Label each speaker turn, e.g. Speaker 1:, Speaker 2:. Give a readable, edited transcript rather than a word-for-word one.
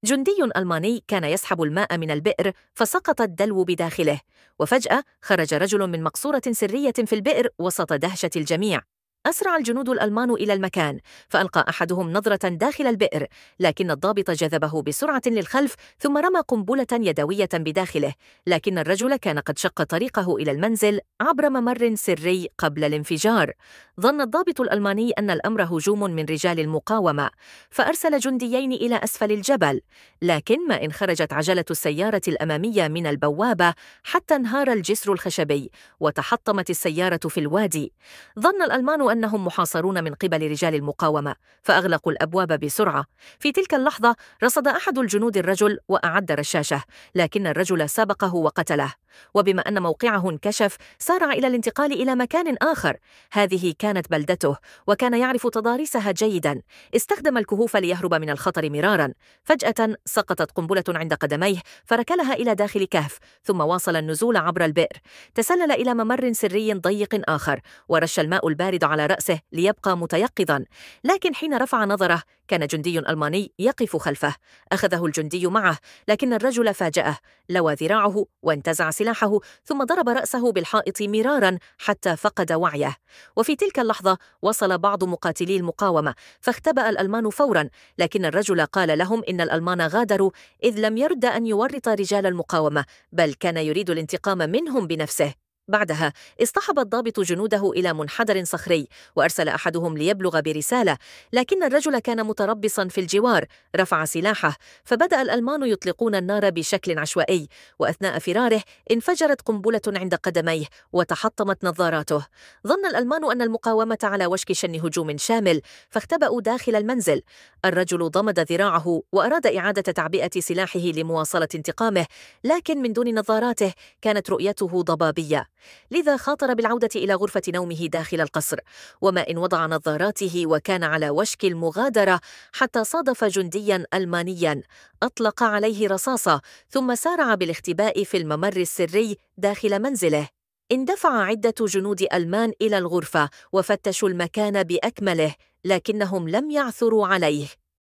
Speaker 1: جندي ألماني كان يسحب الماء من البئر فسقط الدلو بداخله، وفجأة خرج رجل من مقصورة سرية في البئر وسط دهشة الجميع. أسرع الجنود الألمان إلى المكان، فألقى أحدهم نظرة داخل البئر، لكن الضابط جذبه بسرعة للخلف ثم رمى قنبلة يدوية بداخله، لكن الرجل كان قد شق طريقه إلى المنزل عبر ممر سري قبل الانفجار. ظن الضابط الألماني أن الأمر هجوم من رجال المقاومة، فأرسل جنديين إلى أسفل الجبل، لكن ما إن خرجت عجلة السيارة الأمامية من البوابة حتى انهار الجسر الخشبي وتحطمت السيارة في الوادي. ظن الألمان أنهم محاصرون من قبل رجال المقاومة، فأغلقوا الأبواب بسرعة. في تلك اللحظة رصد أحد الجنود الرجل وأعد رشاشة، لكن الرجل سبقه وقتله، وبما أن موقعه انكشف سارع إلى الانتقال إلى مكان آخر. هذه كانت بلدته، وكان يعرف تضاريسها جيداً. استخدم الكهوف ليهرب من الخطر مراراً. فجأة سقطت قنبلة عند قدميه فركلها إلى داخل كهف، ثم واصل النزول عبر البئر. تسلل إلى ممر سري ضيق آخر، ورش الماء البارد على رأسه ليبقى متيقظاً، لكن حين رفع نظره كان جندي ألماني يقف خلفه. أخذه الجندي معه، لكن الرجل فاجأه، لوى ذراعه وانتزع سلاحه ثم ضرب رأسه بالحائط مراراً حتى فقد وعيه. وفي تلك اللحظة وصل بعض مقاتلي المقاومة، فاختبأ الألمان فوراً، لكن الرجل قال لهم إن الألمان غادروا إذ لم يرد أن يورط رجال المقاومة، بل كان يريد الانتقام منهم بنفسه. بعدها اصطحب الضابط جنوده إلى منحدر صخري، وأرسل أحدهم ليبلغ برسالة، لكن الرجل كان متربصا في الجوار. رفع سلاحه، فبدأ الألمان يطلقون النار بشكل عشوائي، وأثناء فراره انفجرت قنبلة عند قدميه وتحطمت نظاراته. ظن الألمان أن المقاومة على وشك شن هجوم شامل، فاختبأوا داخل المنزل. الرجل ضمد ذراعه وأراد إعادة تعبئة سلاحه لمواصلة انتقامه، لكن من دون نظاراته كانت رؤيته ضبابية، لذا خاطر بالعودة إلى غرفة نومه داخل القصر. وما إن وضع نظاراته وكان على وشك المغادرة حتى صادف جندياً ألمانياً أطلق عليه رصاصة، ثم سارع بالاختباء في الممر السري داخل منزله. اندفع عدة جنود ألمان إلى الغرفة وفتشوا المكان بأكمله، لكنهم لم يعثروا عليه.